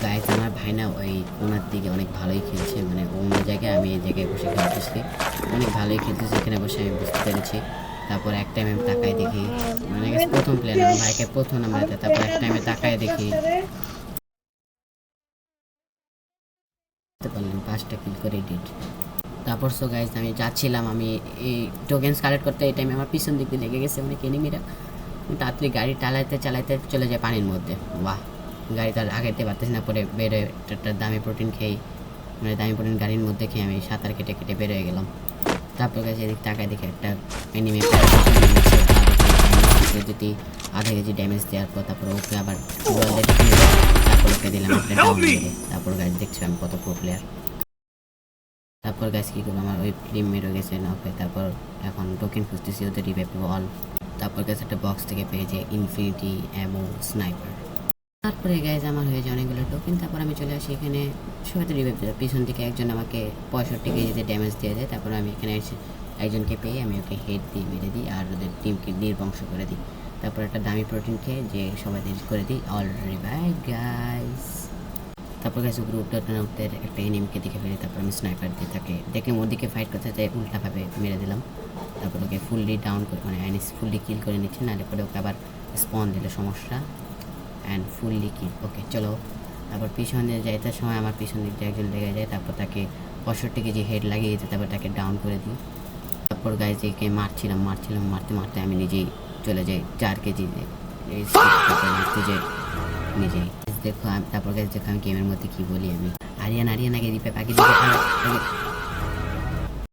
Guys আমার ভাই না ওই কোনার দিকে অনেক ভালোই খেলছে, মানে অন্য জায়গায় আমি এই জায়গায় বসে খেলতেছি, অনেক ভালোই খেলতেছে এখানে বসে আমি বুঝতে পেরেছি। তারপর এক টাইমে আমি তাকায় দেখি, মানে প্রথম প্লেয়ার আমার ভাইকে প্রথম নাম্বার দেয়, তারপর এক টাইমে তাকায় দেখি পারলাম 5টা কিল করে এডিট। তারপর সো গাইস আমি যাচ্ছিলাম, আমি এই টোকেন্স কালেক্ট করতে, এই টাইমে আমার পিছন দিক দিয়ে লেগে গেছে অনেক এনিমিরা। তাড়াতাড়ি গাড়ি চালাইতে চালাইতে চলে যায় পানির মধ্যে। বাহ, গাড়ি তার আগাইতে পারতেছি না, পরে বের হয়ে একটা দামি প্রোটিন খেয়ে, মানে দামি প্রোটিন গাড়ির মধ্যে খেয়ে আমি সাঁতার কেটে কেটে বের হয়ে গেলাম। তারপর গেছে এদিক তাকায় দেখে একটা এনিমি যদি আধা কেজি ড্যামেজ দেওয়ার পর তারপর ওকে আবার তারপর ওকে দিলাম একটা ডাউন মেরে। তারপর গাছ দেখছো আমি কত প্রো প্লেয়ার। তারপর গাছ কী করবো, আমার ওই ফিল্ম মেরে গেছে নক হয়ে। তারপর এখন টোকেন খুঁজতেছি ওদের রিভাইভ অল। তারপর গেছে একটা বক্স থেকে পেয়েছে ইনফিনিটি অ্যামো স্নাইপার। তারপরে গাইজ আমার হয়েছে অনেকগুলো টোকেন। তারপর আমি চলে আসি এখানে, সবাই তো রিভাইভ দিল, পিছন থেকে একজন আমাকে 65 কেজিতে ড্যামেজ দিয়ে দেয়। তারপর আমি এখানে এসে একজনকে পেয়ে আমি ওকে হেড দিয়ে মেরে দিই আর ওদের টিমকে নির্বংশ করে দিই। তারপর একটা দামি প্রোটিন খেয়ে যে সবাই করে দিই অল রিভাইভ গাইজ। তারপর গাছ উপরে উঠতে উঠতে উঠতে একটা এনিমিকে দেখে ফেলি। তারপর আমি স্নাইপার দিয়ে তাকে দেখলাম ওদিকে ফাইট করতে চাই, উল্টাভাবে মেরে দিলাম। তারপর ওকে ফুললি ডাউন করে, মানে ফুললি কিল করে নিচ্ছে, নাহলে পরে ওকে আবার স্পন দিলে সমস্যা। অ্যান্ড ফুললি কিল, ওকে চলো। তারপর পিছনে যাইতে সময় আমার পিছন দিক দিয়ে একজন লেগে যায়, তারপর তাকে 65 কেজি হেড লাগিয়ে দিতে, তারপর তাকে ডাউন করে দিই। তারপর গায়ে যেকে মারছিলাম মারতে মারতে আমি নিজেই চলে যাই 4 কেজি মারতে যাই নিজেই। দেখো তারপর গাছ দেখো আমি গেমের মধ্যে কী বলি, আমি আরিয়ানাকে রিপে পাখি দিকে